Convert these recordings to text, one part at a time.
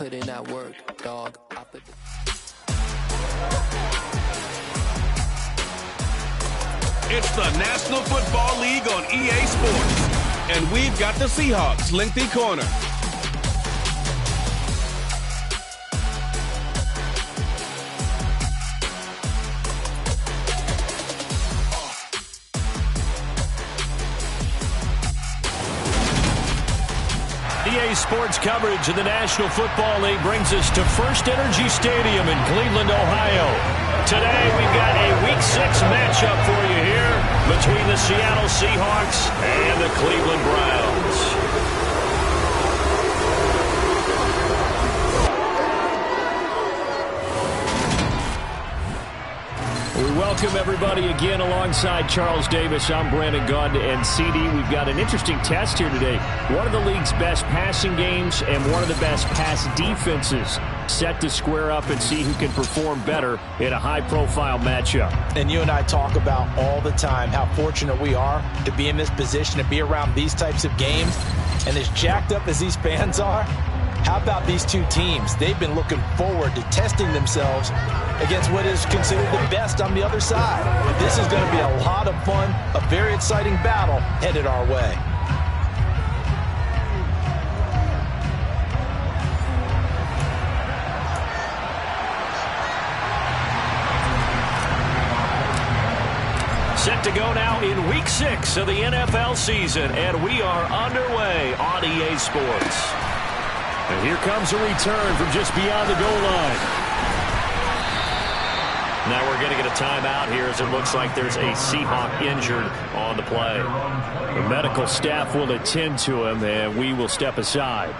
put in that work, dog. It's the National Football League on EA Sports. And we've got the Seahawks lengthy corner. EA Sports coverage of the National Football League brings us to First Energy Stadium in Cleveland, Ohio. Today we've got a Week 6 matchup for you here between the Seattle Seahawks and the Cleveland Browns. We welcome everybody again alongside Charles Davis. I'm Brandon Gunn, and CD, we've got an interesting test here today. One of the league's best passing games and one of the best pass defenses set to square up and see who can perform better in a high-profile matchup. And you and I talk about all the time how fortunate we are to be in this position, to be around these types of games. And as jacked up as these fans are, how about these two teams? They've been looking forward to testing themselves against what is considered the best on the other side. This is going to be a lot of fun, a very exciting battle headed our way. Set to go now in Week 6 of the NFL season, and we are underway on EA Sports. And here comes a return from just beyond the goal line. Now we're going to get a timeout here as it looks like there's a Seahawk injured on the play. The medical staff will attend to him, and we will step aside.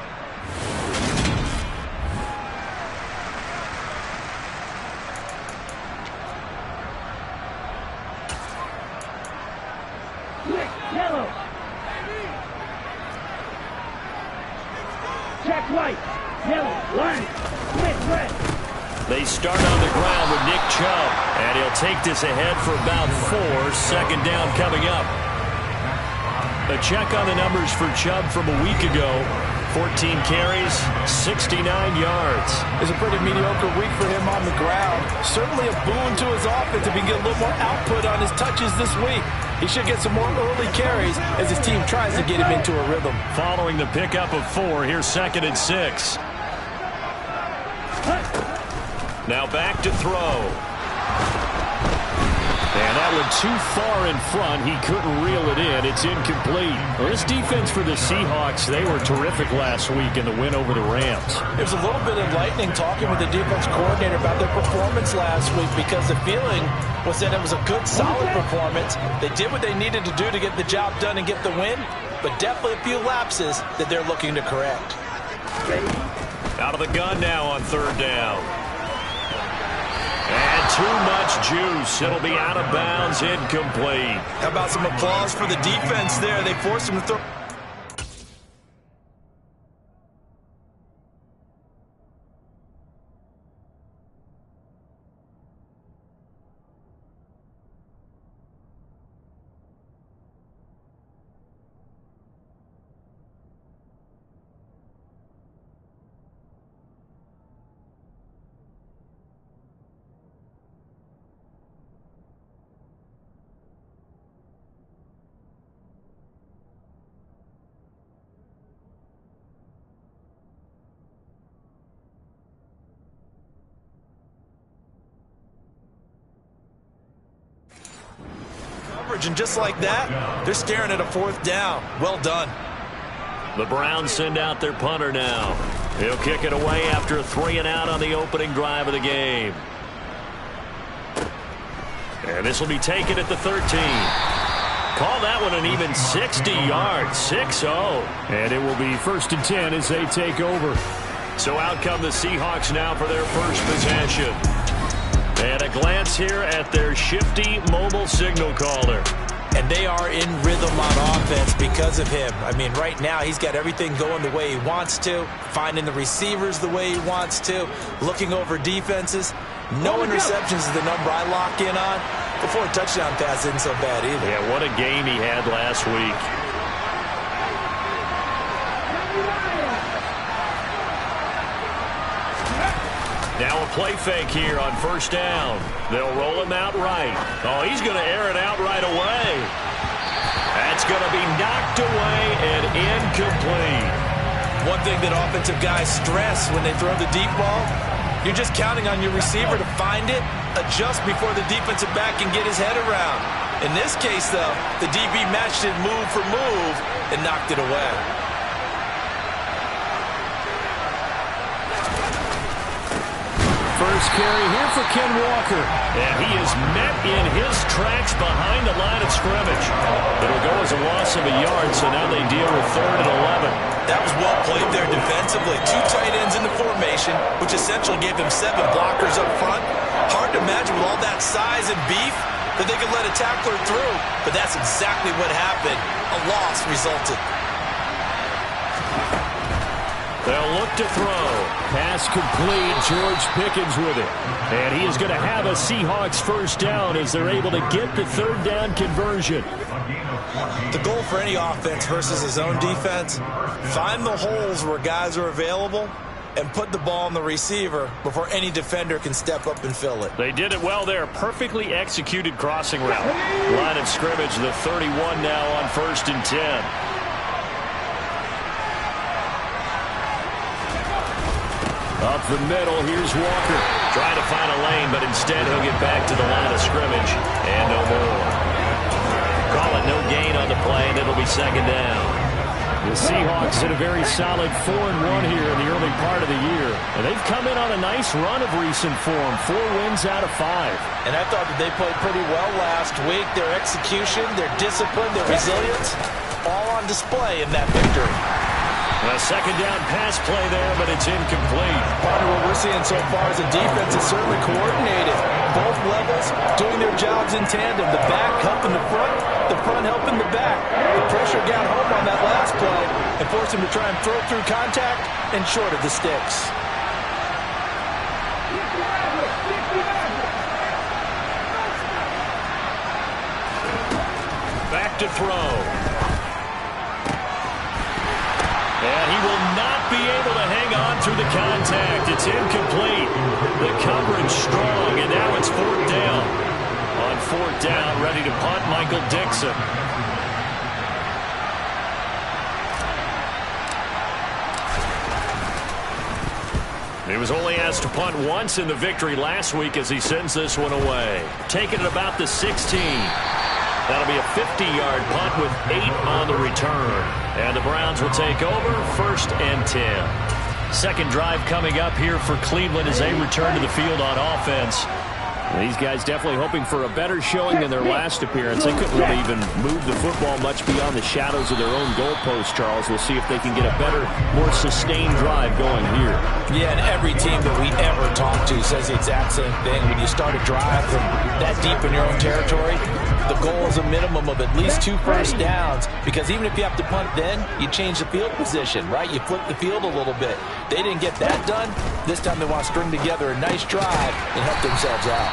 They start on the ground with Nick Chubb, and he'll take this ahead for about 4. Second down coming up. A check on the numbers for Chubb from a week ago. 14 carries, 69 yards. It's a pretty mediocre week for him on the ground. Certainly a boon to his offense if he can get a little more output on his touches this week. He should get some more early carries as his team tries to get him into a rhythm. Following the pickup of 4, here's 2nd and 6. Now back to throw. And that one too far in front. He couldn't reel it in. It's incomplete. Well, this defense for the Seahawks, they were terrific last week in the win over the Rams. There's a little bit of lightning talking with the defense coordinator about their performance last week because the feeling was that it was a good, solid performance. They did what they needed to do to get the job done and get the win, but definitely a few lapses that they're looking to correct. Out of the gun now on 3rd down. And too much juice. It'll be out of bounds, incomplete. How about some applause for the defense there? They forced him to throw. And just like that, they're staring at a 4th down. Well done. The Browns send out their punter now. He'll kick it away after a 3-and-out on the opening drive of the game. And this will be taken at the 13. Call that one an even 60 yards, 6-0. And it will be 1st and 10 as they take over. So out come the Seahawks now for their first possession. And a glance here at their shifty mobile signal caller. And they are in rhythm on offense because of him. I mean, right now he's got everything going the way he wants to, finding the receivers the way he wants to, looking over defenses. No interceptions is the number I lock in on. Before a touchdown pass isn't so bad either. Yeah, what a game he had last week. Now a play fake here on first down. They'll roll him out right. Oh, he's going to air it out right away. That's going to be knocked away and incomplete. One thing that offensive guys stress when they throw the deep ball, you're just counting on your receiver to find it, adjust before the defensive back can get his head around. In this case, though, the DB matched it move for move and knocked it away. First carry here for Ken Walker. And he is met in his tracks behind the line of scrimmage. It'll go as a loss of a yard, so now they deal with 3rd and 11. That was well played there defensively. 2 tight ends in the formation, which essentially gave them 7 blockers up front. Hard to imagine with all that size and beef that they could let a tackler through, but that's exactly what happened. A loss resulted. They'll look to throw. Pass complete. George Pickens with it. And he is going to have a Seahawks first down as they're able to get the 3rd down conversion. The goal for any offense versus his own defense, find the holes where guys are available and put the ball on the receiver before any defender can step up and fill it. They did it well there. Perfectly executed crossing route. Line of scrimmage, the 31 now on 1st and 10. Up the middle, here's Walker. Trying to find a lane, but instead he'll get back to the line of scrimmage. And no more. Call it no gain on the play, and it'll be 2nd down. The Seahawks in a very solid 4-1 here in the early part of the year. And they've come in on a nice run of recent form. 4 wins out of 5. And I thought that they played pretty well last week. Their execution, their discipline, their resilience, all on display in that victory. A 2nd down pass play there, but it's incomplete. Part of what we're seeing so far is the defense is certainly coordinated. Both levels doing their jobs in tandem. The back helping the front helping the back. The pressure got home on that last play and forced him to try and throw through contact and short of the sticks. Back to throw. And he will not be able to hang on through the contact. It's incomplete. The coverage strong, and now it's 4th down. On 4th down, ready to punt, Michael Dixon. He was only asked to punt once in the victory last week as he sends this one away. Taking it about the 16. That'll be a 50-yard punt with 8 on the return. And the Browns will take over 1st and 10. Second drive coming up here for Cleveland as they return to the field on offense. These guys definitely hoping for a better showing than their last appearance. They couldn't really even move the football much beyond the shadows of their own goalpost, Charles. We'll see if they can get a better, more sustained drive going here. Yeah, and every team that we ever talk to says the exact same thing. When you start a drive from that deep in your own territory, the goal is a minimum of at least 2 first downs, because even if you have to punt then, you change the field position, right? You flip the field a little bit. They didn't get that done. This time they want to string together a nice drive and help themselves out.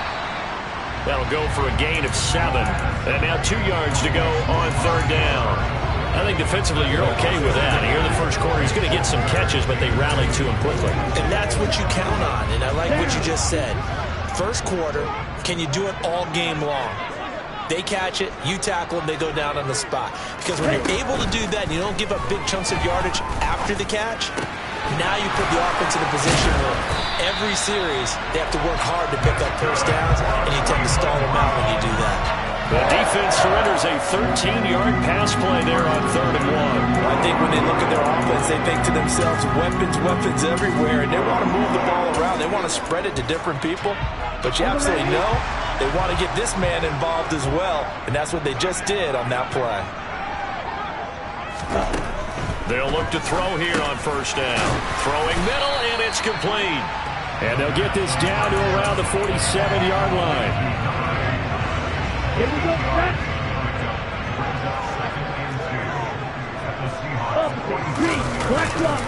That'll go for a gain of 7. And now 2 yards to go on 3rd down. I think defensively you're okay with that. Here in the first quarter, he's going to get some catches, but they rallied to him quickly. And that's what you count on, and I like what you just said. First quarter, can you do it all game long? They catch it, you tackle them, they go down on the spot. Because when you're able to do that and you don't give up big chunks of yardage after the catch, now you put the offense in a position where every series they have to work hard to pick up first downs, and you tend to stall them out when you do that. The defense surrenders a 13-yard pass play there on 3rd and 1. I think when they look at their offense, they think to themselves, weapons everywhere, and they want to move the ball around. They want to spread it to different people, but you absolutely know they want to get this man involved as well, and that's what they just did on that play. They'll look to throw here on 1st down. Throwing middle, and it's complete. And they'll get this down to around the 47-yard line. Here we go, Brett. Up, 3, collect up.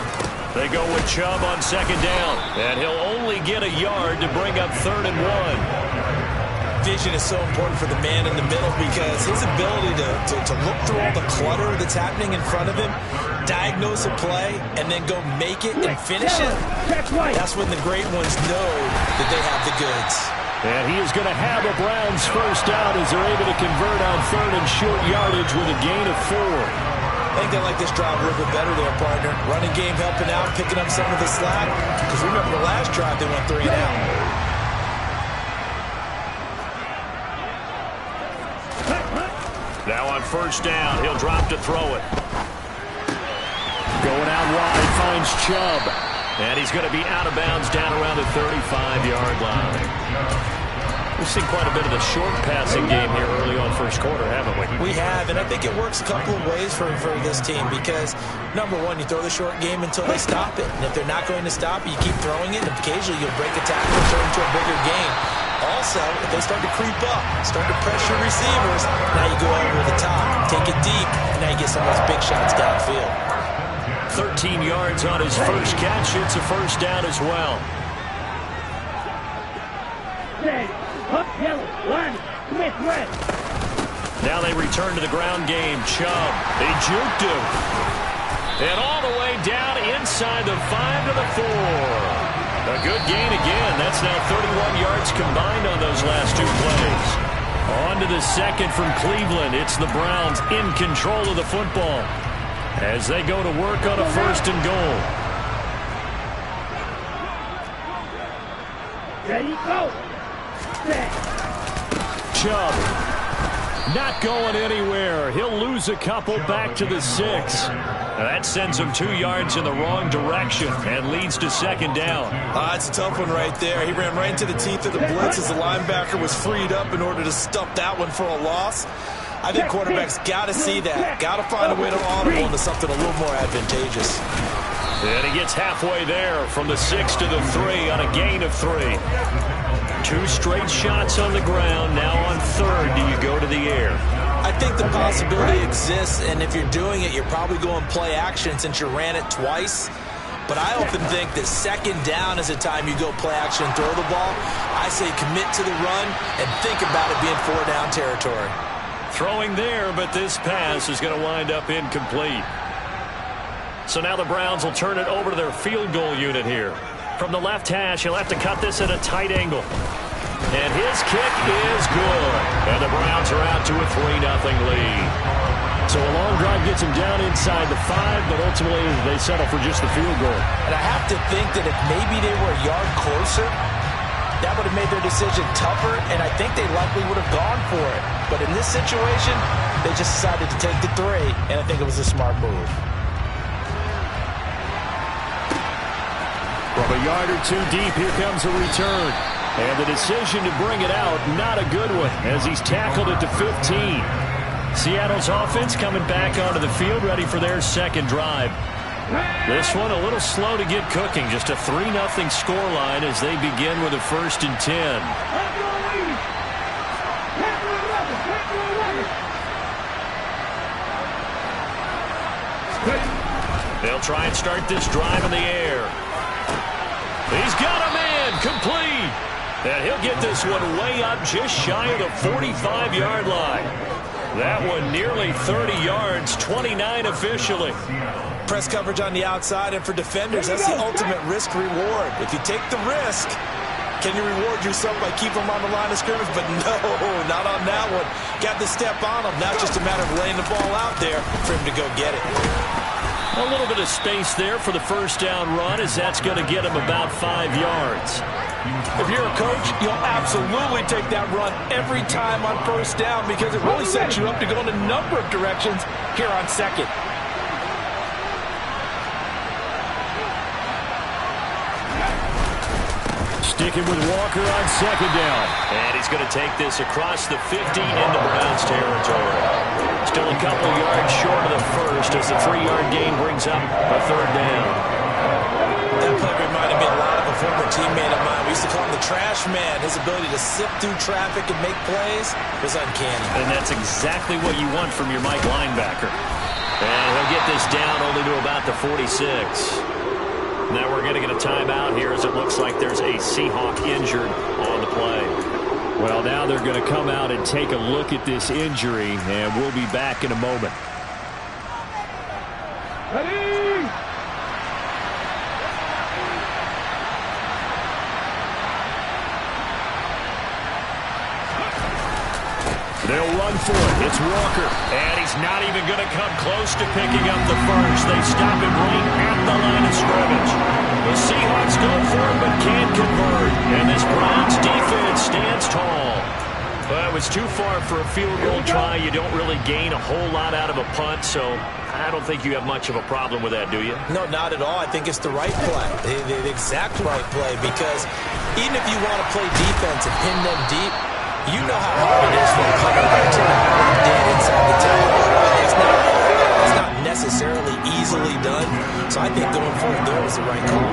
They go with Chubb on 2nd down. And he'll only get a yard to bring up 3rd and 1. vision is so important for the man in the middle because his ability to look through all the clutter that's happening in front of him, diagnose a play, and then go make it and finish it, that's when the great ones know that they have the goods. And he is going to have a Browns first down as they're able to convert on 3rd and short yardage with a gain of 4. I think they like this drive a little bit better there, partner. Running game helping out, picking up some of the slack. Because remember the last drive, they went 3 and out. Now on first down, he'll drop to throw it. Going out wide, finds Chubb. And he's going to be out of bounds down around the 35-yard line. We've seen quite a bit of the short passing game here early on first quarter, haven't we? We have, and I think it works a couple of ways for this team because, number one, you throw the short game until they stop it. And if they're not going to stop it, you keep throwing it, and occasionally you'll break a tackle and turn into a bigger game. Also, if they start to creep up, start to pressure receivers, now you go over the top, take it deep, and now you get some of those big shots downfield. 13 yards on his first catch. It's a first down as well. Now they return to the ground game. Chubb, they juked him. And all the way down inside the 5 to the 4. A good gain again. That's now 31 yards combined on those last 2 plays. On to the second from Cleveland. It's the Browns in control of the football as they go to work on a 1st and goal. Ready, go. Chubb not going anywhere. He'll lose a couple back to the 6. That sends him 2 yards in the wrong direction and leads to 2nd down. It's a tough one right there. He ran right into the teeth of the blitz as the linebacker was freed up in order to stuff that one for a loss. I think quarterbacks got to see that. Got to find a way to audible into something a little more advantageous. And he gets halfway there from the 6 to the 3 on a gain of 3. 2 straight shots on the ground. Now on 3rd, do you go to the air? I think the possibility exists, and if you're doing it, you're probably going play action since you ran it twice. But I often think that 2nd down is the time you go play action and throw the ball. I say commit to the run and think about it being 4-down territory. Throwing there, but this pass is going to wind up incomplete. So now the Browns will turn it over to their field goal unit here. From the left hash, he'll have to cut this at a tight angle. And his kick is good. And the Browns are out to a 3-0 lead. So a long drive gets him down inside the 5, but ultimately they settle for just the field goal. And I have to think that if maybe they were a yard closer, that would have made their decision tougher, and I think they likely would have gone for it. But in this situation, they just decided to take the 3, and I think it was a smart move. From a yard or 2 deep, here comes a return. And the decision to bring it out, not a good one, as he's tackled at the 15. Seattle's offense coming back onto the field, ready for their 2nd drive. This one a little slow to get cooking. Just a 3-0 scoreline as they begin with a 1st and 10. They'll try and start this drive in the air. He's got a man, complete. And he'll get this one way up just shy of the 45-yard line. That one nearly 30 yards, 29 officially. Press coverage on the outside, and for defenders, that's the ultimate risk-reward. If you take the risk, can you reward yourself by keeping them on the line of scrimmage? But no, not on that one. Got to step on them. Now it's just a matter of laying the ball out there for him to go get it. A little bit of space there for the 1st down run, as that's going to get him about 5 yards. If you're a coach, you'll absolutely take that run every time on 1st down because it really sets you up to go in a number of directions here on 2nd. Sticking with Walker on 2nd down. And he's going to take this across the 50 into Browns territory. Still a couple yards short of the 1st as the 3-yard gain brings up a 3rd down. That play reminded me a lot of a former teammate of mine. We used to call him the trash man. His ability to sift through traffic and make plays was uncanny. And that's exactly what you want from your Mike linebacker. And he'll get this down only to about the 46. Now we're going to get a timeout here as it looks like there's a Seahawk injured on the play. Well, now they're going to come out and take a look at this injury, and we'll be back in a moment. Ready? They'll run for it. It's Walker. And he's not even going to come close to picking up the first. They stop him right at the line of scrimmage. The Seahawks go for it but can't convert. And this Browns defense stands tall. Well, it was too far for a field goal try. You don't really gain a whole lot out of a punt, so I don't think you have much of a problem with that, do you? No, not at all. I think it's the right play, the exact right play, because even if you want to play defense and pin them deep, you know how hard it is for a punter to not dead inside the tackle. It's not necessarily easily done, so I think going for it there was the right call.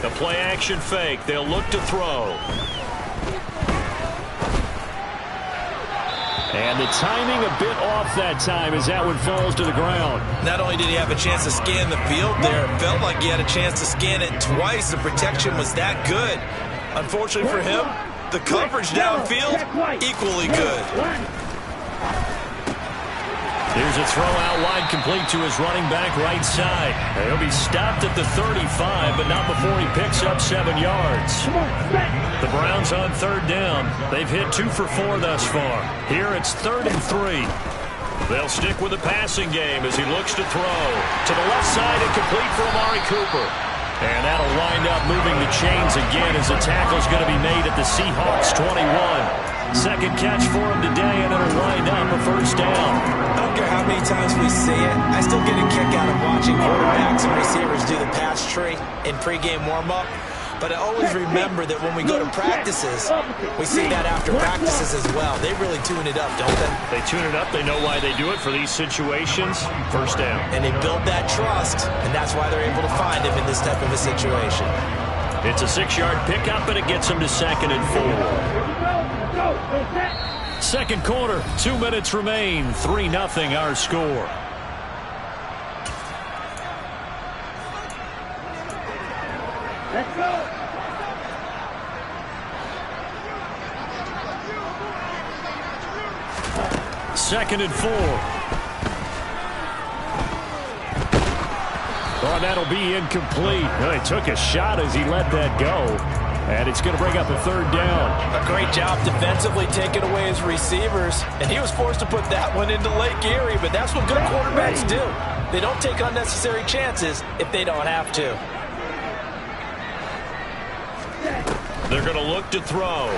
The play-action fake. They'll look to throw. And the timing a bit off that time as that one falls to the ground. Not only did he have a chance to scan the field there, it felt like he had a chance to scan it twice. The protection was that good. Unfortunately for him, the coverage downfield, equally good. Here's a throw out wide, complete to his running back right side. He'll be stopped at the 35, but not before he picks up 7 yards. The Browns on third down. They've hit 2 for 4 thus far. Here it's 3rd and 3. They'll stick with the passing game as he looks to throw. To the left side and complete for Amari Cooper. And that'll wind up moving the chains again as the tackle's going to be made at the Seahawks 21. Second catch for him today, and it'll wind up a first down. I don't care how many times we see it. I still get a kick out of watching quarterbacks and receivers do the pass tree in pregame warm-up. But I always remember that when we go to practices, we see that after practices as well. They really tune it up, don't they? They tune it up. They know why they do it for these situations. First down. And they build that trust, and that's why they're able to find him in this type of a situation. It's a 6-yard pickup, and it gets him to 2nd and 4. Second quarter, 2 minutes remain. 3-0 our score. Let's go. Second and 4. Oh, that'll be incomplete. Well, he took a shot as he let that go. And it's going to bring up a 3rd down. A great job defensively taking away his receivers. And he was forced to put that one into Lake Erie. But that's what good quarterbacks do. They don't take unnecessary chances if they don't have to. They're going to look to throw.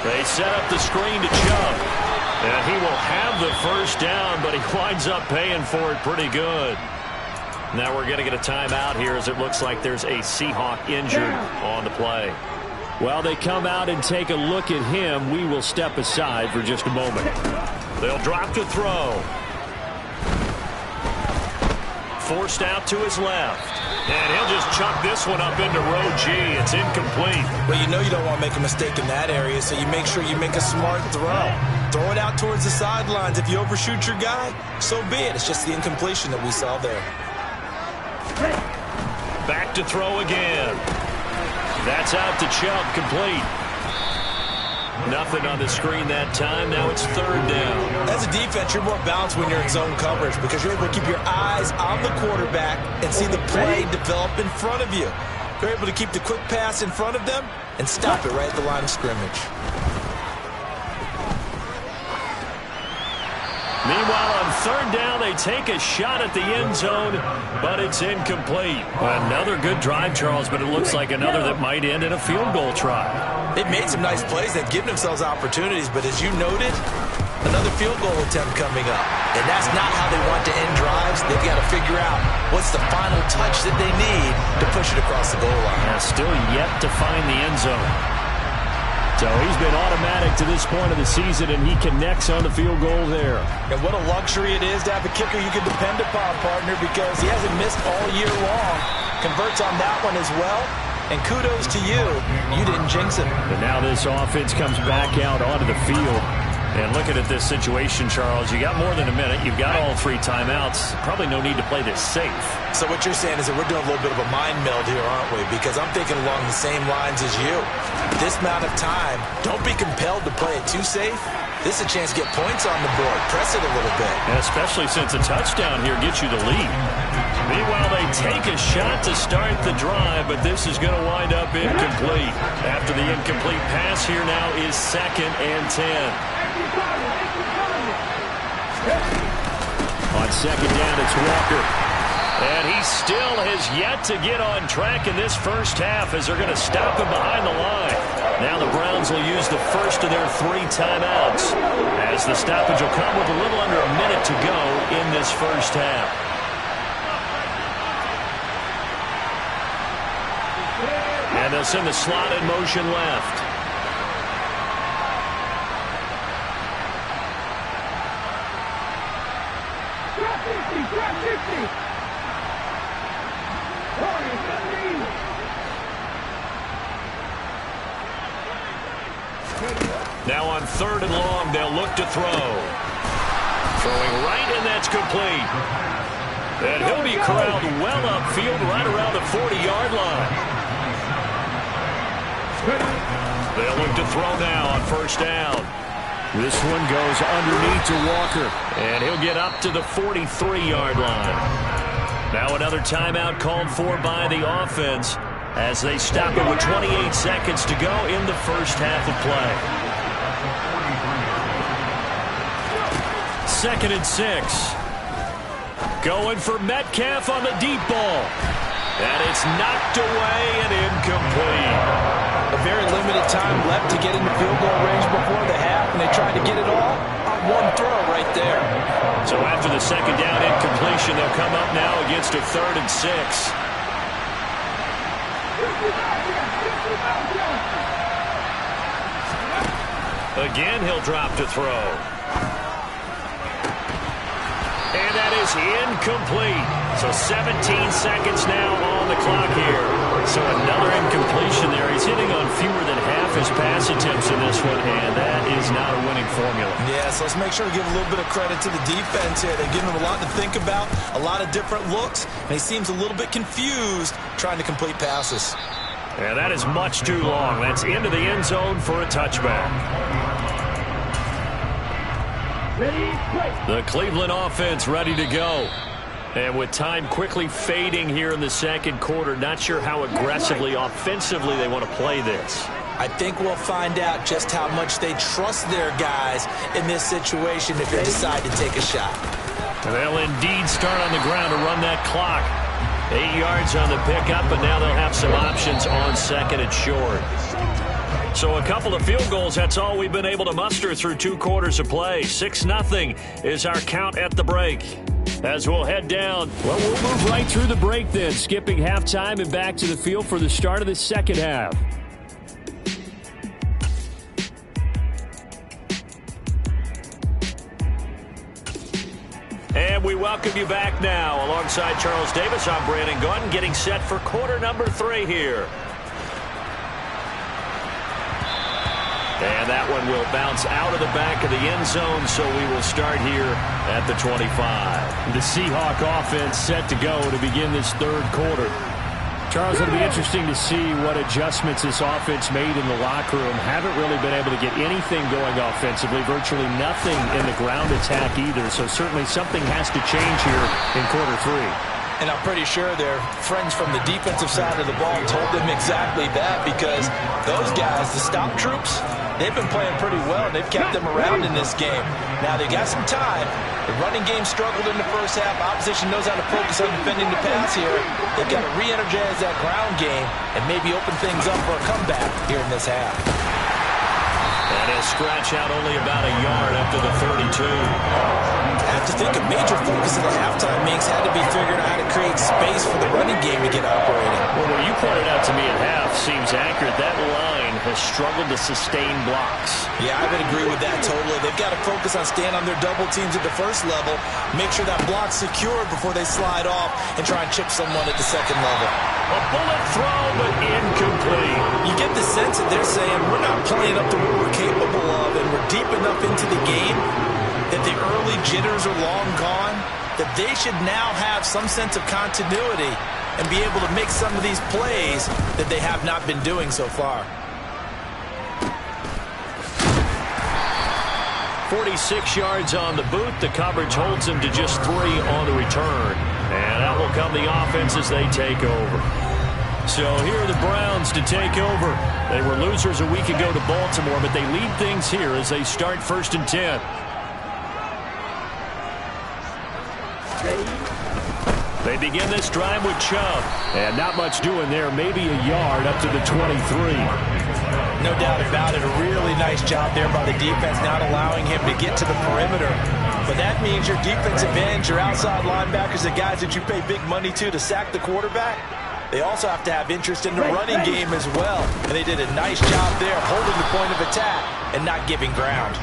They set up the screen to Chubb. And he will have the first down, but he winds up paying for it pretty good. Now we're going to get a timeout here as it looks like there's a Seahawk injured on the play. While they come out and take a look at him, we will step aside for just a moment. They'll drop to throw. Forced out to his left. And he'll just chuck this one up into row G. It's incomplete. Well, you know you don't want to make a mistake in that area, so you make sure you make a smart throw. Throw it out towards the sidelines. If you overshoot your guy, so be it. It's just the incompletion that we saw there. Back to throw again. That's out to Chubb, complete. Nothing on the screen that time. Now it's 3rd down. As a defense, you're more balanced when you're in zone coverage because you're able to keep your eyes on the quarterback and see the play develop in front of you. You're able to keep the quick pass in front of them and stop it right at the line of scrimmage. Meanwhile, on 3rd down, they take a shot at the end zone, but it's incomplete. Another good drive, Charles, but it looks like another that might end in a field goal try. They've made some nice plays. They've given themselves opportunities, but as you noted, another field goal attempt coming up. And that's not how they want to end drives. They've got to figure out what's the final touch that they need to push it across the goal line. Yeah, still yet to find the end zone. So he's been automatic to this point of the season, and he connects on the field goal there. And what a luxury it is to have a kicker you can depend upon, partner, because he hasn't missed all year long. Converts on that one as well. And kudos to you. You didn't jinx him. And now this offense comes back out onto the field. And looking at this situation, Charles, you got more than a minute. You've got all 3 timeouts. Probably no need to play this safe. So what you're saying is that we're doing a little bit of a mind meld here, aren't we? Because I'm thinking along the same lines as you. This amount of time, don't be compelled to play it too safe. This is a chance to get points on the board. Press it a little bit. And especially since a touchdown here gets you the lead. Meanwhile, they take a shot to start the drive, but this is going to wind up incomplete. After the incomplete pass, here now is 2nd and 10. On 2nd down, it's Walker. And he still has yet to get on track in this first half as they're going to stop him behind the line. Now the Browns will use the first of their 3 timeouts as the stoppage will come with a little under a minute to go in this first half. And they'll send the slot in motion left. Now on 3rd and long, they'll look to throw. Throwing right, and that's complete. And he'll be corralled well upfield right around the 40-yard line. They'll look to throw now on 1st down. This one goes underneath to Walker, and he'll get up to the 43-yard line. Now another timeout called for by the offense as they stop it with 28 seconds to go in the first half of play. 2nd and 6. Going for Metcalf on the deep ball. And it's knocked away and incomplete. A very limited time left to get into field goal range before the half, and they tried to get it all on one throw right there. So after the 2nd down incompletion, they'll come up now against a 3rd and 6. Again, he'll drop to throw. And that is incomplete. So 17 seconds now on the clock here. So another incompletion there. He's hitting on fewer than half his pass attempts in this one, and that is not a winning formula. Yeah, so let's make sure to give a little bit of credit to the defense here. They're giving him a lot to think about, a lot of different looks, and he seems a little bit confused trying to complete passes. Yeah, that is much too long. That's into the end zone for a touchback. The Cleveland offense ready to go. And with time quickly fading here in the 2nd quarter, not sure how aggressively, offensively they want to play this. I think we'll find out just how much they trust their guys in this situation if they decide to take a shot. And they'll indeed start on the ground to run that clock. 8 yards on the pickup, but now they'll have some options on 2nd and short. So a couple of field goals, that's all we've been able to muster through 2 quarters of play. 6-0 is our count at the break. As we'll head down, well, we'll move right through the break then, skipping halftime and back to the field for the start of the 2nd half. And we welcome you back now. Alongside Charles Davis, I'm Brandon Gunn, getting set for quarter number 3 here. And that one will bounce out of the back of the end zone, so we will start here at the 25. The Seahawk offense set to go to begin this 3rd quarter. Charles, it'll be interesting to see what adjustments this offense made in the locker room. Haven't really been able to get anything going offensively, virtually nothing in the ground attack either, so certainly something has to change here in quarter 3. And I'm pretty sure their friends from the defensive side of the ball told them exactly that, because those guys, the stop troops, they've been playing pretty well, and they've kept them around in this game. Now, they got some time. The running game struggled in the first half. Opposition knows how to focus on defending the pass here. They've got to re-energize that ground game and maybe open things up for a comeback here in this half. And he'll scratch out only about a yard after the 32. I have to think a major focus of the halftime makes had to be figuring out how to create space for the running game to get operating. Well, what you pointed out to me at half seems accurate. That line has struggled to sustain blocks. Yeah, I would agree with that totally. They've got to focus on staying on their double teams at the first level, make sure that block's secured before they slide off and try and chip someone at the 2nd level. A bullet throw, but incomplete. You get the sense that they're saying, we're not playing up to what we're capable of, and we're deep enough into the game that the early jitters are long gone, that they should now have some sense of continuity and be able to make some of these plays that they have not been doing so far. 46 yards on the boot. The coverage holds him to just 3 on the return. And out will come the offense as they take over. So here are the Browns to take over. They were losers a week ago to Baltimore, but they lead things here as they start 1st and 10. They begin this drive with Chubb. And not much doing there. Maybe a yard up to the 23. No doubt about it. A really nice job there by the defense, not allowing him to get to the perimeter. But that means your defensive ends, your outside linebackers, the guys that you pay big money to sack the quarterback, they also have to have interest in the running game as well. And they did a nice job there holding the point of attack and not giving ground.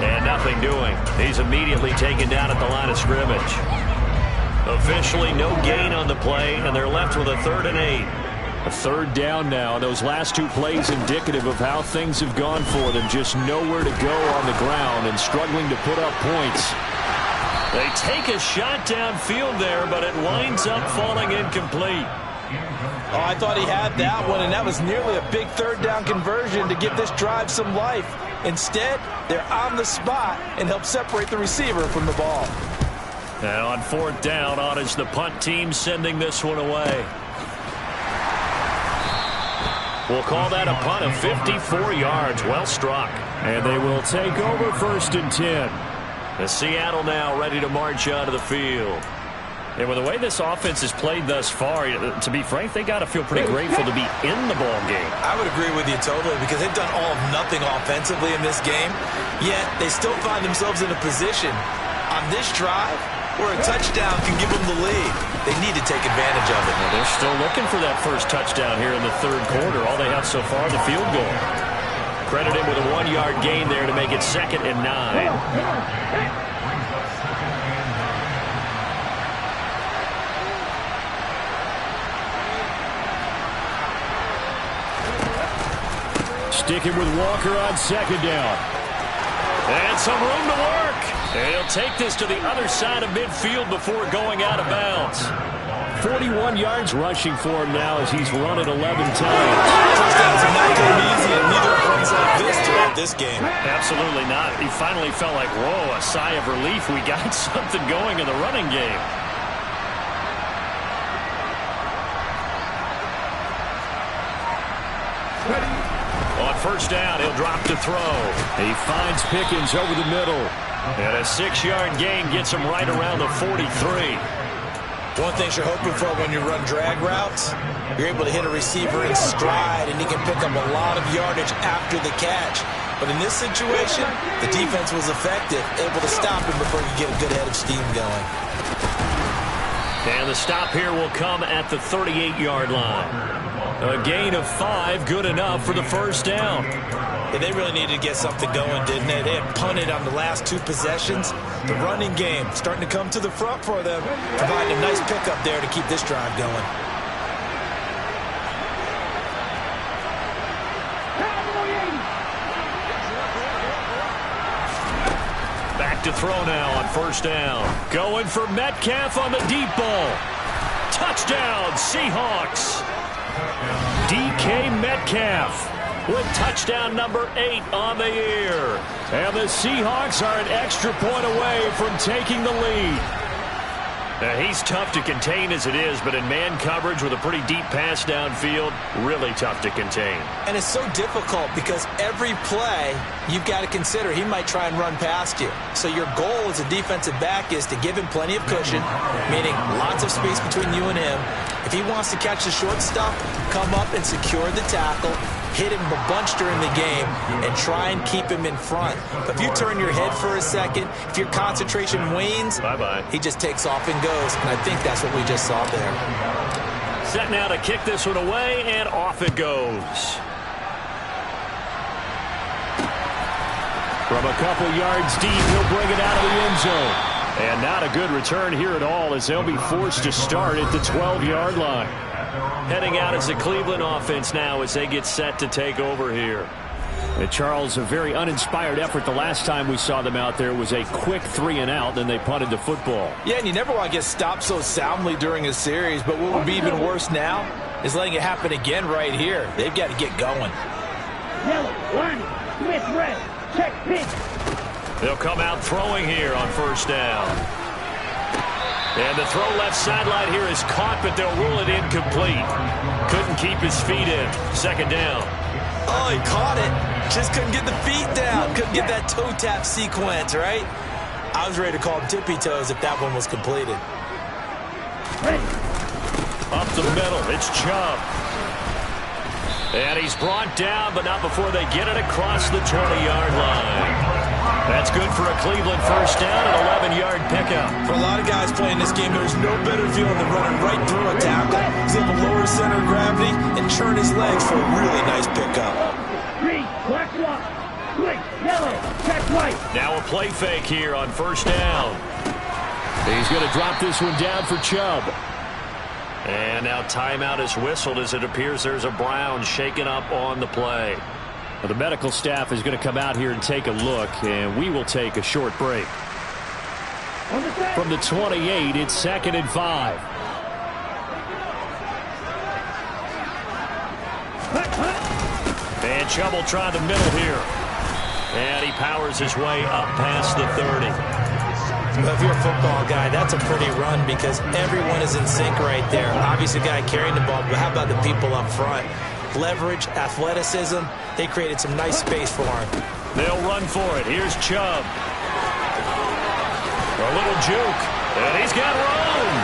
And nothing doing. He's immediately taken down at the line of scrimmage. Officially no gain on the play, and they're left with a 3rd and 8. A 3rd down now. Those last 2 plays indicative of how things have gone for them. Just nowhere to go on the ground and struggling to put up points. They take a shot downfield there, but it winds up falling incomplete. Oh, I thought he had that one, and that was nearly a big 3rd down conversion to give this drive some life. Instead, they're on the spot and help separate the receiver from the ball. And on 4th down, on is the punt team sending this one away. We'll call that a punt of 54 yards. Well struck. And they will take over 1st and 10. The Seattle now ready to march onto the field. And with the way this offense has played thus far, to be frank, they got to feel pretty grateful to be in the ball game. I would agree with you totally, because they've done all of nothing offensively in this game, yet they still find themselves in a position on this drive where a touchdown can give them the lead. They need to take advantage of it. Well, they're still looking for that first touchdown here in the 3rd quarter. All they have so far, the field goal. Credited with a 1-yard gain there to make it 2nd and 9. Sticking with Walker on 2nd down. And some room to work. And he'll take this to the other side of midfield before going out of bounds. 41 yards rushing for him now as he's run it 11 times. Touchdowns have not come easy, and neither runs like this throughout this game. Absolutely not. He finally felt like, whoa, a sigh of relief. We got something going in the running game. On 1st down, he'll drop to throw. He finds Pickens over the middle. And a 6-yard gain gets him right around the 43. One thing you're hoping for when you run drag routes, you're able to hit a receiver in stride, and he can pick up a lot of yardage after the catch. But in this situation, the defense was effective, able to stop him before you get a good head of steam going. And the stop here will come at the 38-yard line. A gain of 5, good enough for the 1st down. Yeah, they really needed to get something going, didn't they? They had punted on the last 2 possessions. The running game starting to come to the front for them, providing a nice pickup there to keep this drive going. Back to throw now on 1st down. Going for Metcalf on the deep ball. Touchdown, Seahawks. DK Metcalf with touchdown number 8 on the year. And the Seahawks are an extra point away from taking the lead. He's tough to contain as it is, but in man coverage with a pretty deep pass downfield, really tough to contain. And it's so difficult because every play you've got to consider he might try and run past you. So your goal as a defensive back is to give him plenty of cushion, meaning lots of space between you and him. If he wants to catch the short stuff, come up and secure the tackle, hit him a bunch during the game, and try and keep him in front. But if you turn your head for a second, if your concentration wanes, he just takes off and goes. And I think that's what we just saw there. Set now to kick this one away, and off it goes. From a couple yards deep, he'll bring it out of the end zone. And not a good return here at all as they'll be forced to start at the 12-yard line. Heading out as the Cleveland offense now as they get set to take over here. Charles, a very uninspired effort the last time we saw them out there. It was a quick 3-and-out, then they punted the football. Yeah, and you never want to get stopped so soundly during a series, but what would be even worse now is letting it happen again right here. They've got to get going. Yellow, line, Smith, red, check, pitch. They'll come out throwing here on first down. And the throw left sideline here is caught, but they'll rule it incomplete. Couldn't keep his feet in. Second down. Oh, he caught it. Just couldn't get the feet down. Couldn't get that toe tap sequence, right? I was ready to call him tippy toes if that one was completed. Up the middle, it's Chubb. And he's brought down, but not before they get it across the 20-yard line. That's good for a Cleveland first down, an 11-yard pickup. For a lot of guys playing this game, there's no better feeling than running right through a tackle. He's able to lower center of gravity and turn his legs for a really nice pickup. Green, black one, click, yellow, check white. Now a play fake here on first down. He's going to drop this one down for Chubb. And now timeout is whistled as it appears there's a Brown shaken up on the play. Well, the medical staff is going to come out here and take a look, and we will take a short break. From the 28, it's 2nd and 5. And Chubb will try the middle here. And he powers his way up past the 30. Well, if you're a football guy, that's a pretty run because everyone is in sync right there. Obviously, the guy carrying the ball, but how about the people up front? Leverage, athleticism, they created some nice space for him. They'll run for it. Here's Chubb. A little juke, and he's got room.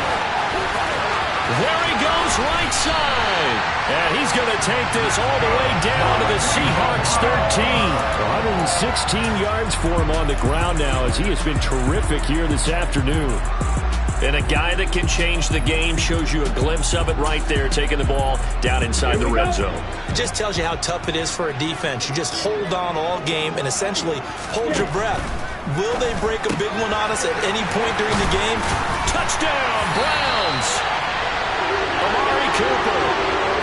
There he goes, right side. And he's going to take this all the way down to the Seahawks 13. 116 yards for him on the ground now as he has been terrific here this afternoon. And a guy that can change the game, shows you a glimpse of it right there, taking the ball down inside the red zone. It just tells you how tough it is for a defense. You just hold on all game and essentially hold your breath. Will they break a big one on us at any point during the game? Touchdown, Browns! Amari Cooper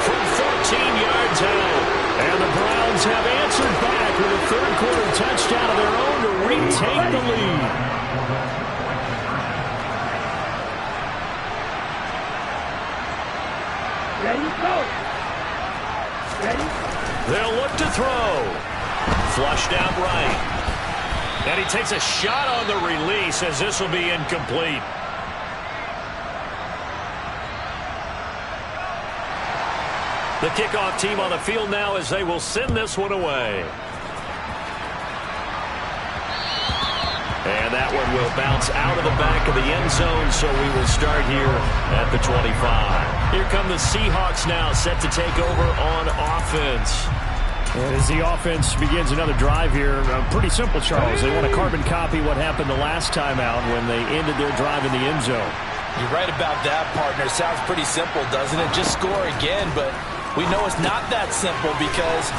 from 14 yards out. And the Browns have answered back with a third-quarter touchdown of their own to retain the lead. Ready, go. Ready. They'll look to throw. Flushed out right. And he takes a shot on the release as this will be incomplete. The kickoff team on the field now as they will send this one away. And that one will bounce out of the back of the end zone, so we will start here at the 25. Here come the Seahawks now, set to take over on offense. And as the offense begins another drive here, pretty simple, Charles. They want to carbon copy what happened the last time out when they ended their drive in the end zone. You're right about that, partner. Sounds pretty simple, doesn't it? Just score again, but we know it's not that simple because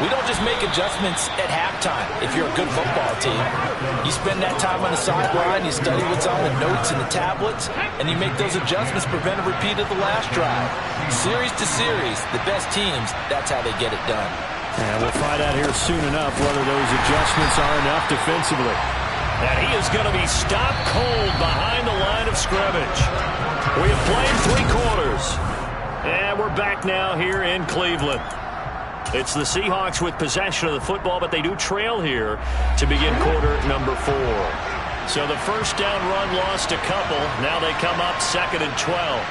we don't just make adjustments at halftime if you're a good football team. You spend that time on the sideline, you study what's on the notes and the tablets, and you make those adjustments, prevent a repeat of the last drive. Series to series, the best teams, that's how they get it done. And we'll find out here soon enough whether those adjustments are enough defensively. And he is going to be stopped cold behind the line of scrimmage. We have played 3 quarters. And we're back now here in Cleveland. It's the Seahawks with possession of the football, but they do trail here to begin quarter number 4. So the first down run lost a couple. Now they come up 2nd and 12.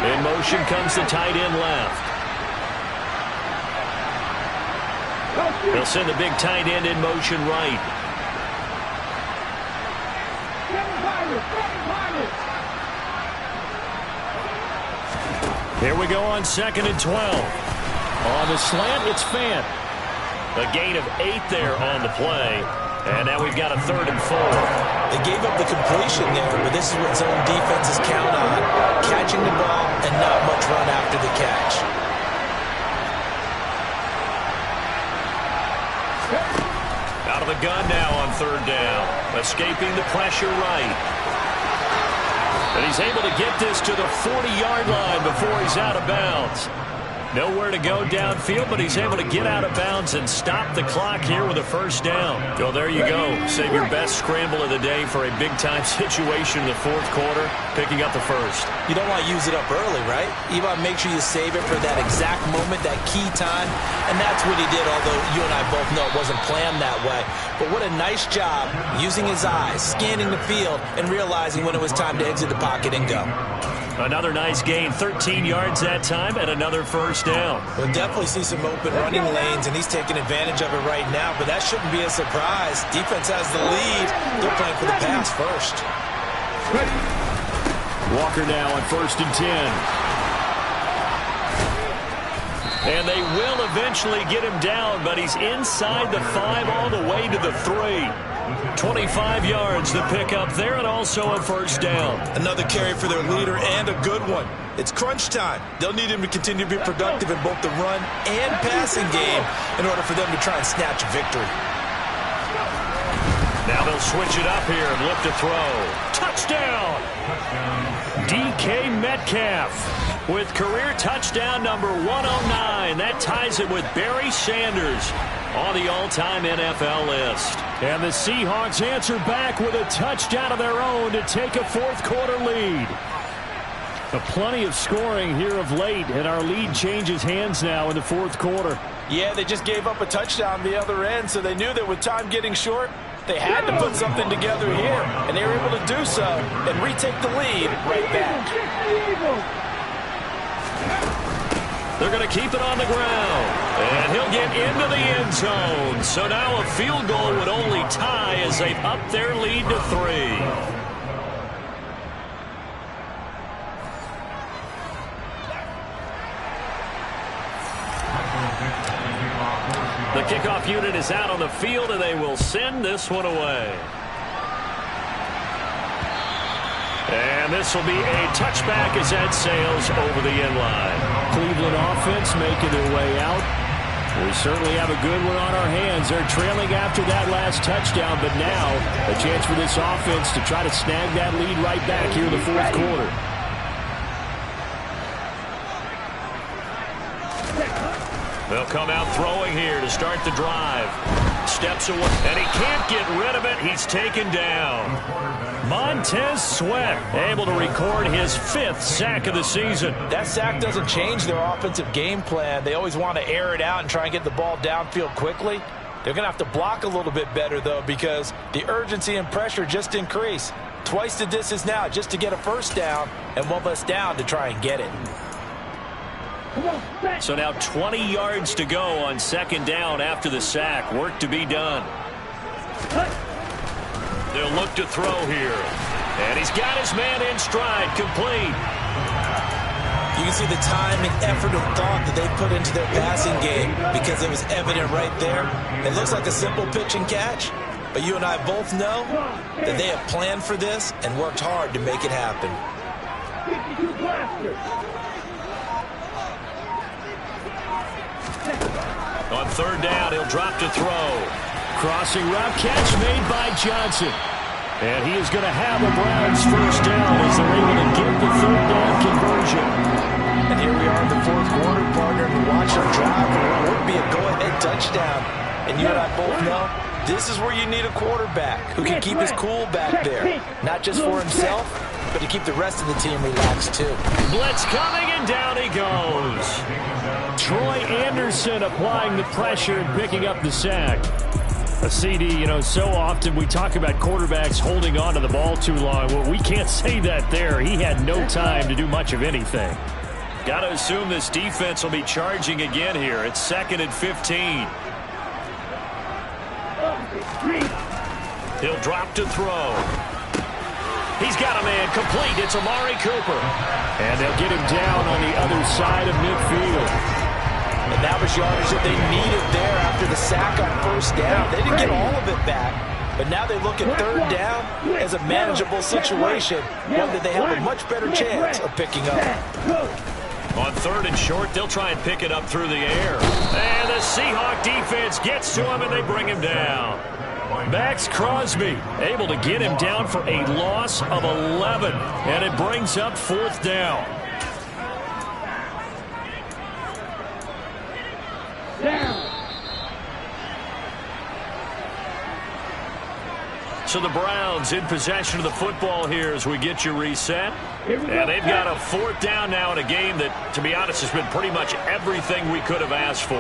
In motion comes the tight end left. They'll send the big tight end in motion right. Here we go on 2nd and 12. On the slant, it's Fant. A gain of 8 there on the play. And now we've got a 3rd and 4. They gave up the completion there, but this is what zone defenses count on. Catching the ball and not much run after the catch. Out of the gun now on 3rd down. Escaping the pressure right. And he's able to get this to the 40-yard line before he's out of bounds. Nowhere to go downfield, but he's able to get out of bounds and stop the clock here with a first down. So there you go. Save your best scramble of the day for a big-time situation in the fourth quarter, picking up the first. You don't want to use it up early, right? You want to make sure you save it for that exact moment, that key time, and that's what he did, although you and I both know it wasn't planned that way. But what a nice job using his eyes, scanning the field, and realizing when it was time to exit the pocket and go. Another nice gain, 13 yards that time, and another first down. We'll definitely see some open running lanes, and he's taking advantage of it right now, but that shouldn't be a surprise. Defense has the lead. They're playing for the pass first. Walker now on 1st and 10. And they will eventually get him down, but he's inside the 5 all the way to the 3. 25 yards to pick up there, and also a first down. Another carry for their leader, and a good one. It's crunch time. They'll need him to continue to be productive in both the run and passing game in order for them to try and snatch a victory. Now they'll switch it up here and look to throw. Touchdown! DK Metcalf with career touchdown number 109. That ties it with Barry Sanders on the all-time NFL list. And the Seahawks answer back with a touchdown of their own to take a fourth-quarter lead. Plenty of scoring here of late, and our lead changes hands now in the fourth quarter. Yeah, they just gave up a touchdown the other end, so they knew that with time getting short, they had to put something together here, and they were able to do so and retake the lead right back. They're going to keep it on the ground, and he'll get into the end zone. So now a field goal would only tie as they've upped their lead to 3. The kickoff unit is out on the field, and they will send this one away. And this will be a touchback as that sails over the end line. Cleveland offense making their way out. We certainly have a good one on our hands. They're trailing after that last touchdown, but now a chance for this offense to try to snag that lead right back here in the fourth quarter. They'll come out throwing here to start the drive. Steps away, and he can't get rid of it. He's taken down. Montez Sweat able to record his 5th sack of the season. That sack doesn't change their offensive game plan. They always want to air it out and try and get the ball downfield quickly. They're going to have to block a little bit better, though, because the urgency and pressure just increase. Twice the distance now just to get a first down, and one less down to try and get it. So now 20 yards to go on 2nd down after the sack. Work to be done. They'll look to throw here. And he's got his man in stride, complete. You can see the time and effort and thought that they put into their passing game because it was evident right there. It looks like a simple pitch and catch, but you and I both know that they have planned for this and worked hard to make it happen. On 3rd down, he'll drop to throw. Crossing route catch made by Johnson. And he is going to have a Browns first down as they're able to get the 3rd down conversion. And here we are in the fourth quarter, partner, and watch them drive. It would be a go-ahead touchdown. And you and I both know this is where you need a quarterback who can keep his cool back there. Not just for himself, but to keep the rest of the team relaxed too. Blitz coming, and down he goes. Troy Anderson applying the pressure and picking up the sack. A CD, you know, so often we talk about quarterbacks holding on to the ball too long. Well, we can't say that there. He had no time to do much of anything. Got to assume this defense will be charging again here. It's 2nd and 15. He'll drop to throw. He's got a man complete. It's Amari Cooper. And they'll get him down on the other side of midfield. And that was yardage that they needed there after the sack on 1st down. They didn't get all of it back, but now they look at 3rd down as a manageable situation, one that they have a much better chance of picking up. On 3rd and short, they'll try and pick it up through the air. And the Seahawk defense gets to him, and they bring him down. Max Crosby able to get him down for a loss of 11, and it brings up 4th down. So the Browns in possession of the football here as we get you reset. And they've got a 4th down now in a game that, to be honest, has been pretty much everything we could have asked for.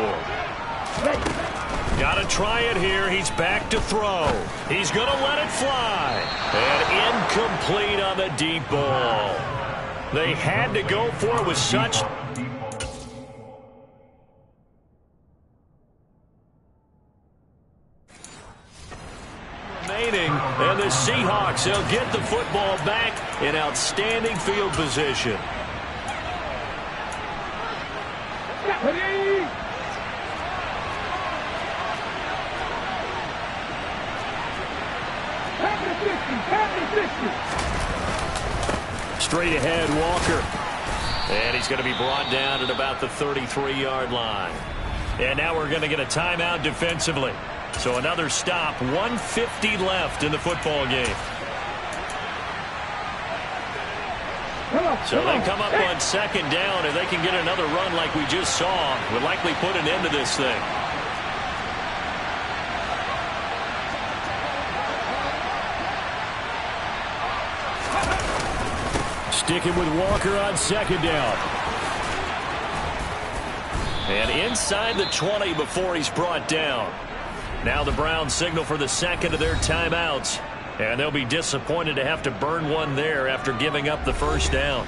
Got to try it here. He's back to throw. He's going to let it fly. And incomplete on the deep ball. They had to go for it with such... remaining, and the Seahawks, they'll get the football back in outstanding field position. Straight ahead, Walker. And he's going to be brought down at about the 33-yard line. And now we're going to get a timeout defensively. So another stop, 1:50 left in the football game. So they come up on 2nd down, and they can get another run like we just saw. Would likely put an end to this thing. Sticking with Walker on 2nd down. And inside the 20 before he's brought down. Now the Browns signal for the 2nd of their timeouts. And they'll be disappointed to have to burn one there after giving up the 1st down.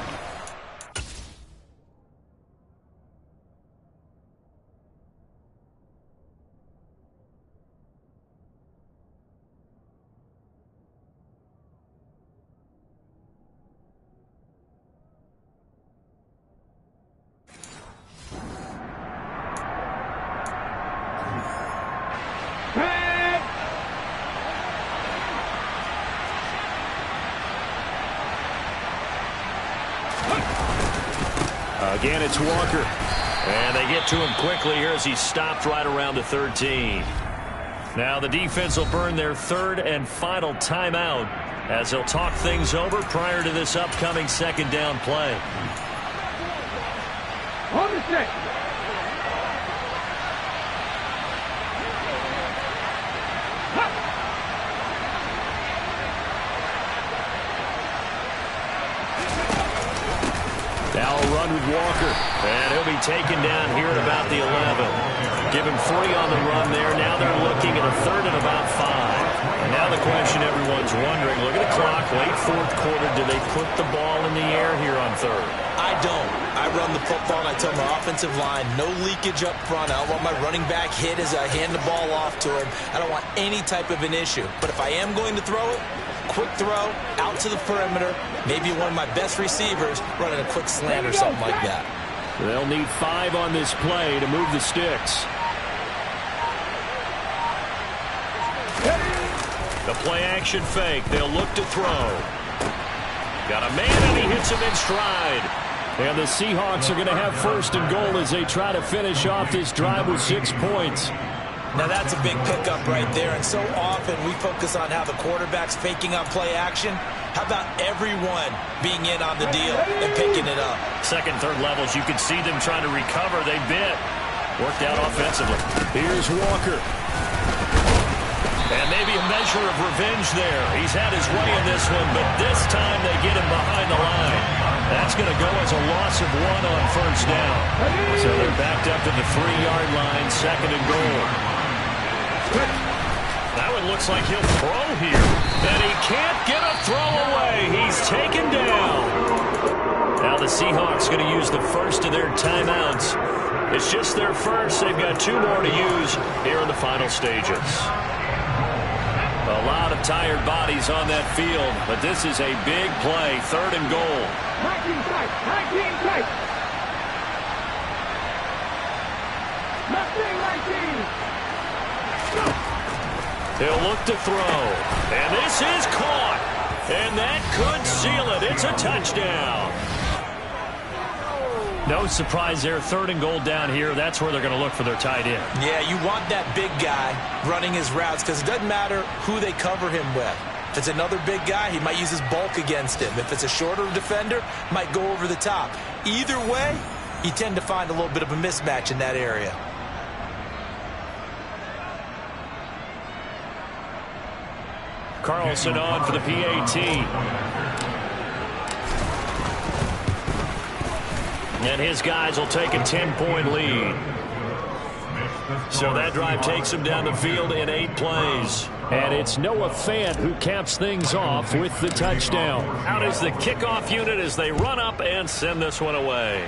Again, it's Walker. And they get to him quickly here as he stopped right around the 13. Now the defense will burn their 3rd and final timeout as they'll talk things over prior to this upcoming 2nd down play. On the set. Now a run with Walker. And he'll be taken down here at about the 11. Give him 3 on the run there. Now they're looking at a 3rd and about 5. And now the question everyone's wondering, look at the clock, late 4th quarter. Do they put the ball in the air here on 3rd? I don't. I run the football and I tell my offensive line, no leakage up front. I don't want my running back hit as I hand the ball off to him. I don't want any type of an issue. But if I am going to throw it, quick throw, out to the perimeter, maybe one of my best receivers running a quick slant or something like that. They'll need 5 on this play to move the sticks. The play action fake. They'll look to throw. Got a man and he hits him in stride. And the Seahawks are going to have 1st and goal as they try to finish off this drive with 6 points. Now that's a big pickup right there, and so often we focus on how the quarterback's faking on play action. How about everyone being in on the deal and picking it up? 2nd, 3rd levels, you can see them trying to recover. They bit. Worked out offensively. Here's Walker. And maybe a measure of revenge there. He's had his way in this one, but this time they get him behind the line. That's going to go as a loss of 1 on 1st down. So they're backed up to the 3-yard line, 2nd and goal. Now it looks like he'll throw here. And he can't get a throw away. He's taken down. Now the Seahawks going to use the 1st of their timeouts. It's just their 1st. They've got 2 more to use here in the final stages. A lot of tired bodies on that field, but this is a big play. 3rd and goal. 19 tight. 19 tight. Nothing 19. He'll look to throw. And this is caught. And that could seal it. It's a touchdown. No surprise there. 3rd and goal down here. That's where they're going to look for their tight end. Yeah, you want that big guy running his routes because it doesn't matter who they cover him with. If it's another big guy, he might use his bulk against him. If it's a shorter defender, might go over the top. Either way, you tend to find a little bit of a mismatch in that area. Carlson on for the PAT. And his guys will take a 10-point lead. So that drive takes him down the field in 8 plays. And it's Noah Fant who caps things off with the touchdown. Out is the kickoff unit as they run up and send this one away.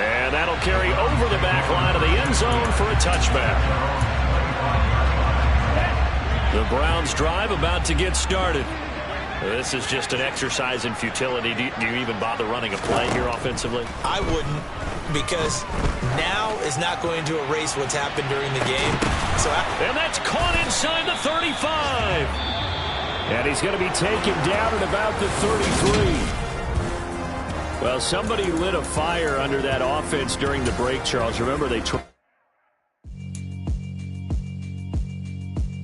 And that'll carry over the back line of the end zone for a touchback. The Browns drive about to get started. This is just an exercise in futility. Do you even bother running a play here offensively? I wouldn't, because now is not going to erase what's happened during the game. And that's caught inside the 35. And he's going to be taken down at about the 33. Well, somebody lit a fire under that offense during the break, Charles. Remember, they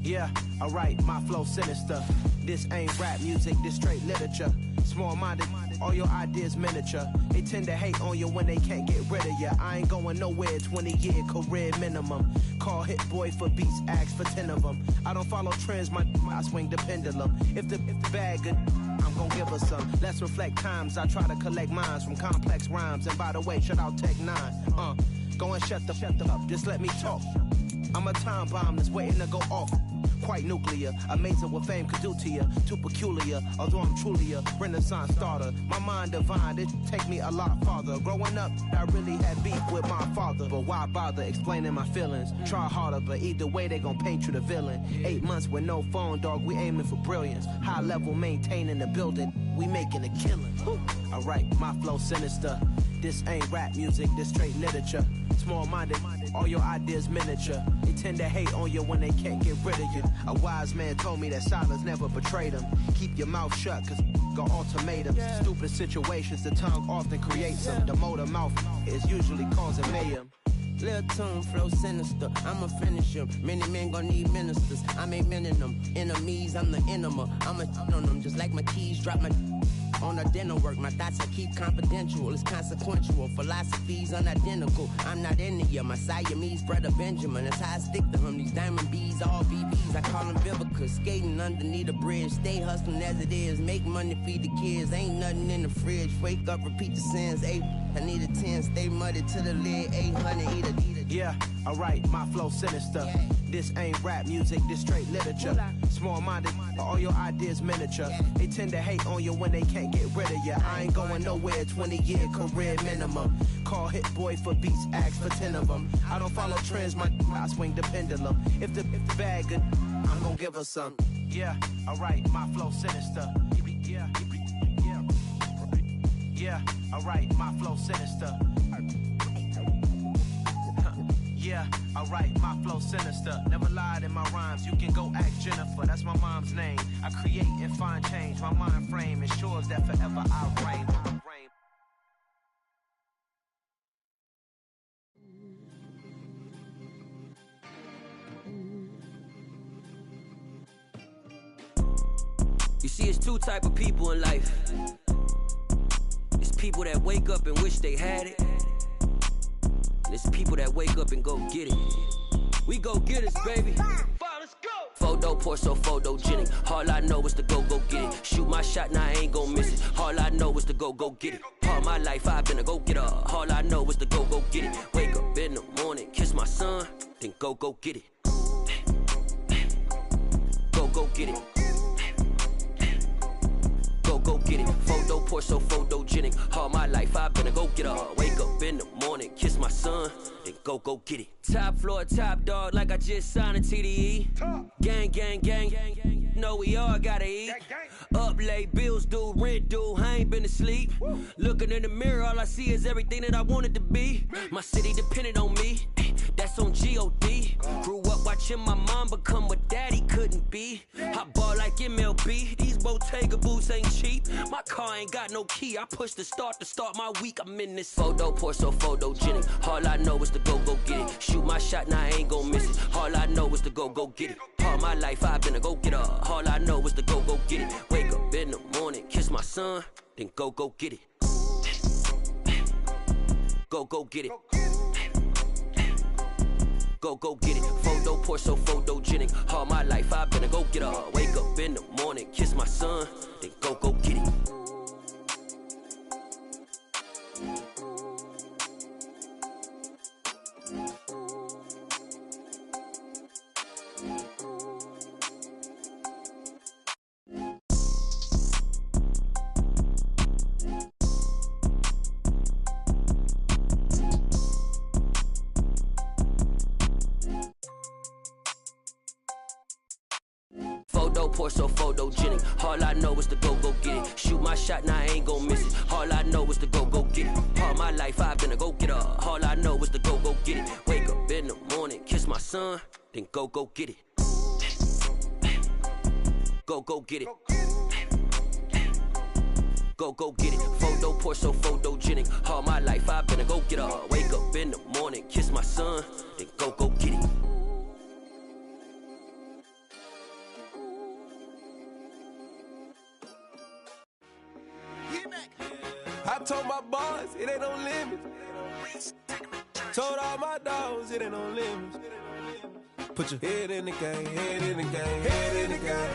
Yeah, alright, my flow sinister. This ain't rap music, this straight literature. Small-minded, all your ideas miniature. They tend to hate on you when they can't get rid of you. I ain't going nowhere, 20-year career minimum. Call Hit Boy for beats, ask for 10 of them. I don't follow trends, I swing the pendulum. If the bag good, I'm gonna give her some. Let's reflect times, I try to collect minds from complex rhymes. And by the way, shout out Tech 9. Go and shut the up, just let me talk. I'm a time bomb that's waiting to go off. Quite nuclear, amazing what fame could do to you. Too peculiar, although I'm truly a renaissance starter. My mind divine, it take me a lot farther. Growing up, I really had beef with my father. But why bother explaining my feelings? Try harder, but either way they gon' paint you the villain. 8 months with no phone, dog, we aiming for brilliance. High level maintaining the building, we making a killing. Alright, my flow sinister. This ain't rap music, this straight literature. Small-minded, all your ideas miniature. They tend to hate on you when they can't get rid of you. A wise man told me that silence never betrayed him. Keep your mouth shut, cause got ultimatums. Stupid situations, the tongue often creates them. The motor mouth is usually causing mayhem. Lil' tune, flow sinister, I'ma finish him. Many men gon' need ministers, I'm ain't mending them. Enemies, I'm the enema, I'ma on them. Just like my keys, drop my on the dental work. My thoughts I keep confidential, it's consequential. Philosophies unidentical, I'm not into ya. My Siamese brother Benjamin, that's how I stick to him. These diamond bees, all BBs, I call them Vivica. Skating underneath a bridge, stay hustling as it is. Make money, feed the kids, ain't nothing in the fridge. Wake up, repeat the sins, I need a 10, stay muddy to the lid, 800, eat a. Yeah, alright, my flow sinister. This ain't rap music, this straight literature. Small-minded, all your ideas miniature. They tend to hate on you when they can't get rid of you. I ain't going nowhere, 20-year career minimum. Call Hit Boy for beats, ask for 10 of them. I don't follow trends, I swing the pendulum. If the bag good, I'm gonna give her some. Yeah, alright, my flow sinister. Yeah, alright, my flow sinister. Yeah, alright, my flow sinister. Never lied in my rhymes, you can go ask Jennifer. That's my mom's name. I create and find change. My mind frame ensures that forever I reign. You see, it's two type of people in life. It's people that wake up and wish they had it. It's people that wake up and go get it. We go get it, baby. Let's go. Photo Porso, photogenic. All I know is to go get it. Shoot my shot, now I ain't gon' miss it. All I know is to go get it. All my life I've been a go-getter. All I know is to go get it. Wake up in the morning, kiss my son, then go get it. Go get it. Go get it. Photo Porso, photogenic. All my life I've been a go-getter. Wake up in the morning, kiss my son, then go get it. Top floor, top dog, like I just signed a TDE. Gang. Know we all gotta eat. Up late, bills due, rent due, I ain't been asleep. Looking in the mirror, all I see is everything that I wanted to be. My city depended on me, that's on G.O.D. Grew up watching my mom become what daddy couldn't be. I ball like MLB, these Bottega boots ain't cheap. My car ain't got no key, I push the start to start my week. I'm in this photo Porso, photogenic. All I know is to go get it. Shoot my shot, now I ain't gon' miss it. All I know is to go get it. All my life I've been a go-getter. All I know is to go get it. Wake up in the morning, kiss my son, then go get it. Go get it. go get it. Photo poor, so photogenic. All my life I've been a go getter. Wake up in the morning, kiss my son, then go get it. Poor, so photogenic. All I know is to go get it. Shoot my shot, now I ain't gon' miss it. All I know is to go get it. All my life I've been a go getter. All I know is to go get it. Wake up in the morning, kiss my son, then go get it. Go get it. Go get it. Photo poor, so photogenic. All my life I've been a go getter. Wake up in the morning, kiss my son, then go get it. I told my boys, it ain't no limits. Told all my dogs, it ain't no limits. Put your head in the game, head in the game, head in the game.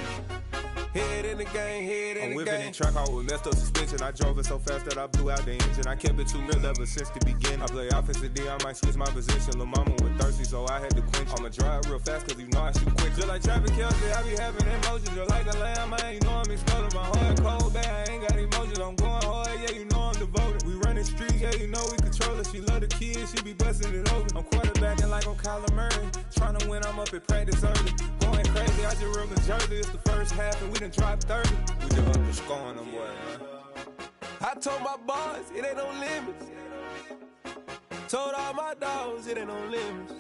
Head in the game, head in the game. I'm whipping the track out with messed up suspension. I drove it so fast that I blew out the engine. I kept it too real ever since the beginning. I play offensive D, I might switch my position. Lil' mama was thirsty, so I had to quench. I'ma drive real fast, cause you know I shoot quick. Just like traffic Kelsey, I be having emotions. Just like a lamb, man, you know I'm exploding. My heart cold, bad, I ain't got emotions. I'm going hard, yeah, you know I'm devoted. We running streets, yeah, you know we control it. She love the kids, she be busting it over. I'm quarterbacking like I'm Kyler Murray. Trying to win, I'm up at practice early. Going crazy, I just real the jersey. It's the first half and we done dropped 30. We just up to scoring them, boy, man. I told my boys, it ain't no limits. Told all my dogs, it ain't no limits.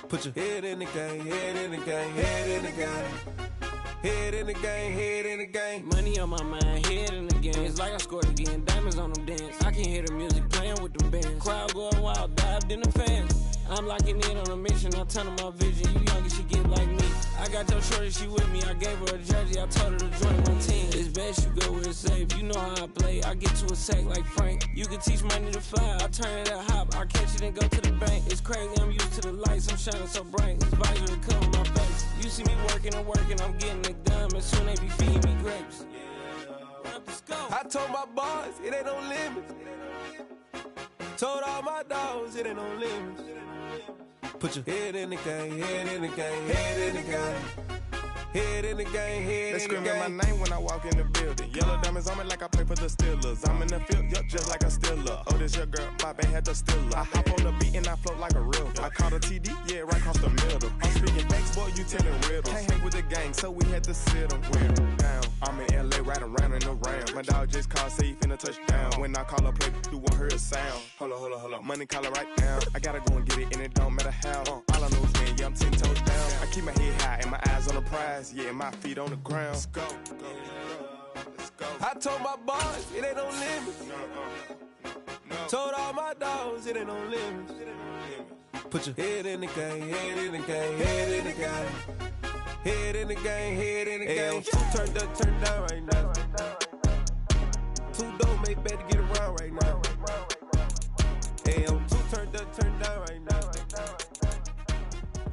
Put your head in the game, head in the game, head in the game. Head in the game, head in the game. Money on my mind, head in the game. It's like I scored again, diamonds on them dance. I can hear the music playing with them bands. Crowd going wild, dived in the fans. I'm locking in on a mission, I'm turning my vision. You young and she get like me. I got your shorty, she with me. I gave her a jersey, I told her to join my team. It's best you go where it's safe. You know how I play, I get to a sack like Frank. You can teach money to fly, I turn it at hop. I catch it and go to the bank. It's crazy, I'm used to the lights, I'm shining so bright. This visor will cover my face. You see me working and working, I'm getting it done. And soon they be feeding me grapes. I told my boys, it ain't no limits. Told all my dogs, it ain't no limits. Put your head in the game, head in the game, head in the game. Head in the game, head in the game. They screaming my name when I walk in the building. Yellow diamonds on me like I play for the Steelers. I'm in the field, yup, just like a Steeler. Oh, this your girl, my band had the Steeler. I hop on the beat and I float like a real. I caught a TD, yeah, right across the middle. I'm speaking thanks, boy, you telling riddles. Can't hang with the gang, so we had to sit them down. I'm in LA, riding around in the Rams. My dog just called, say he finna touchdown. When I call a play, you won't hear a sound. Hold up, money call it right now. I gotta go and get it, and it don't matter how. All I know is when, yeah, I'm 10 toes down. I keep my head high and my eyes on the prize. Yeah, my feet on the ground. Let's go. I told my boys, it ain't no limits. Told all my dogs, it ain't no limits. Put your head in the game, head in the game, head in the game. Head in the game, head in the game. Turned up, turned down right now. Two dope make better get around right now. Hey, I'm two turned up, turned down right now.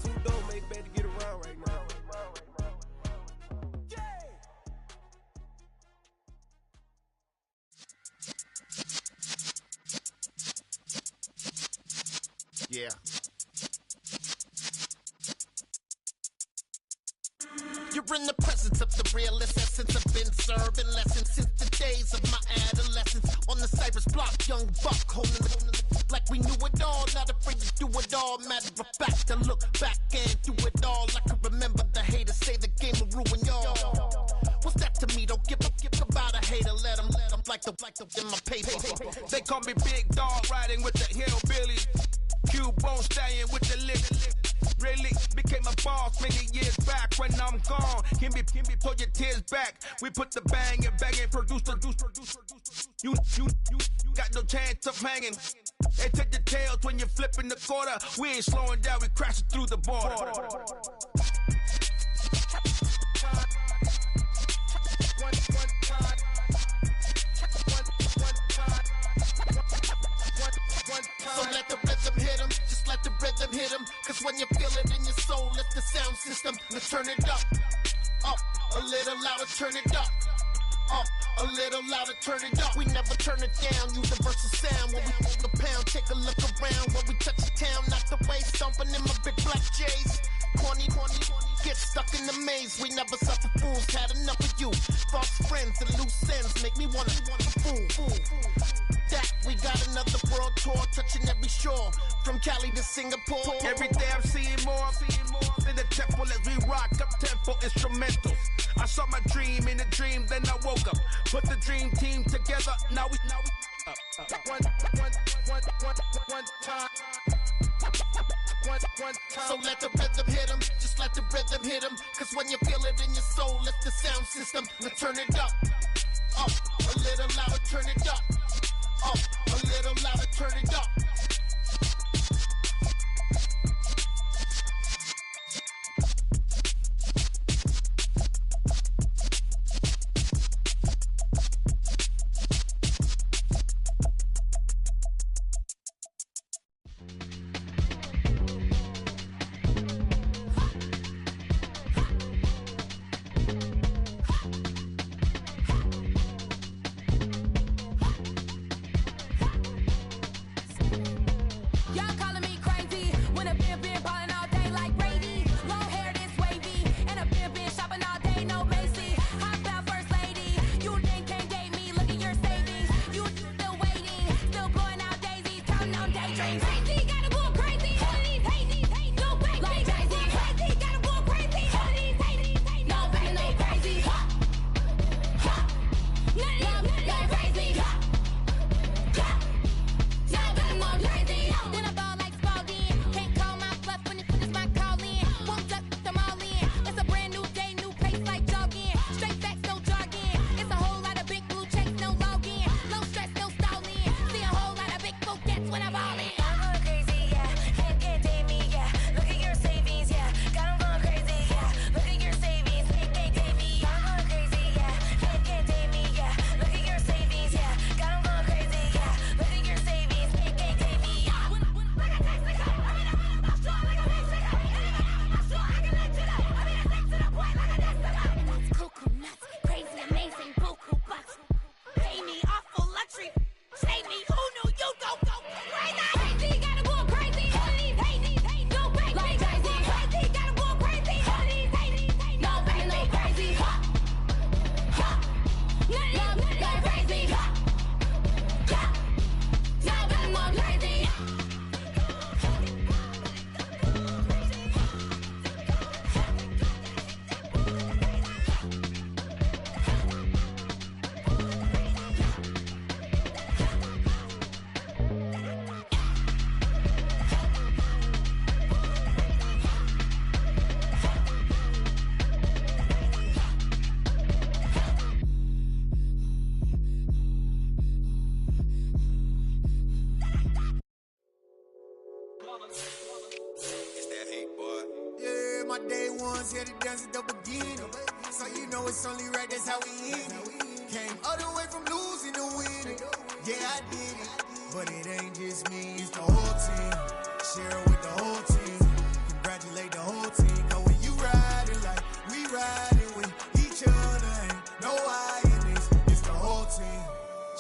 Two dope make better get around right now. Yeah. You're in the presence of the realest essence. I've been serving lessons since the days of my adolescence. On the Cypress block, young buck holding the like we knew it all. Not afraid to do it all. Matter of fact, to look back and do it all. I can remember the haters say the game will ruin y'all. What's that to me? Don't give about a hater. Let them like the in my paper. They call me Big Dog, riding with the hillbillies. Cubone staying with the lick. Really became a boss many years back. When I'm gone, can be pull your tears back. We put the bang and bang and produce. You got no chance of hanging. They take the tails when you're flipping the quarter. We ain't slowing down, we crashing through the border. So let the rhythm hit him, just let the rhythm hit him. Cause turn it up. Up, a little louder, turn it up. Up, a little louder, turn it up. We never turn it down, universal sound. When we the pound, take a look around. When we touch the town, knock the way, stomping in my big black J's. Corny, get stuck in the maze. We never suffer fools, had enough of you. False friends and loose ends make me wanna fool. That we got another world tour, touching every shore, from Cali to Singapore. Every day I'm seeing more in the temple as we rock up tempo instrumentals. I saw my dream in a dream, then I woke up. Put the dream team together, now we up. One time. So let the rhythm hit him, just let the rhythm hit him. Cause when you feel it in your soul, lift the sound system. Now turn it up, a little louder, turn it up. Up, a little louder, turn it up. my day ones here to dance at the beginning. So you know it's only right, that's how we end it. Came all the way from losing to winning. Yeah, I did it. But it ain't just me, it's the whole team. Share it with the whole team. Congratulate the whole team. Cause when you riding like we riding with each other, ain't no I in this. It's the whole team.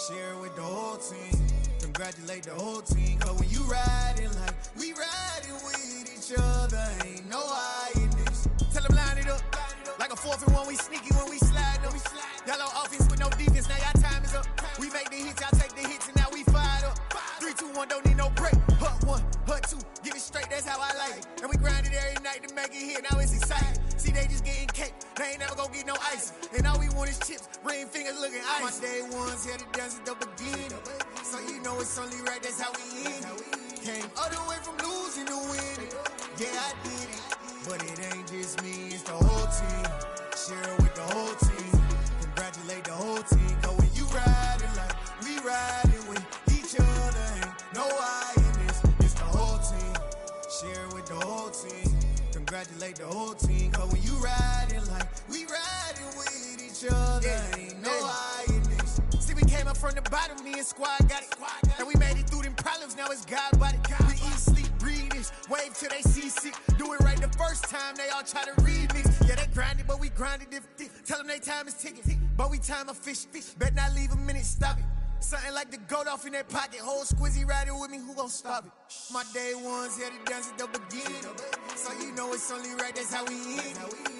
Share it with the whole team. Congratulate the whole team. Cause when you riding like we riding with each other, ain't no I in this. Tell them line it up. Like a 4th and 1, we sneaky when we slide them. Y'all on offense with no defense, now y'all time is up. We make the hits, y'all take the hits, and now we fired up. 3, 2, 1, don't need no break. Hut 1, hut 2, get it straight, that's how I like it. And we grind it every night to make it hit, now it's exciting. See, they just getting cake, they ain't never gonna get no ice. And all we want is chips, ring fingers looking ice. My day ones here to dance at the beginning. So you know it's only right, that's how we end it. Came all the way from losing to winning. Yeah, I did it. But it ain't just me, it's the whole team. Share it with the whole team. Congratulate the whole team. Cause when you riding like we riding with each other, ain't no I in this. It's the whole team. Share it with the whole team. Congratulate the whole team. Cause when you riding like we riding with each other, ain't no I in this. See, we came up from the bottom, me and squad got it. And we made it through them problems, now it's God body. We eat, sleep, breathe this. Wave till they see sick. Do it right the first time, they all try to remix. Yeah, they grinded, but we grinded different. Tell them they time is ticking, but we time a fish. Bet not leave a minute, stop it. Something like the goat off in that pocket. Whole squizzy riding with me, who gon' stop it? My day ones here to dance at the beginning. So you know it's only right, that's how we end.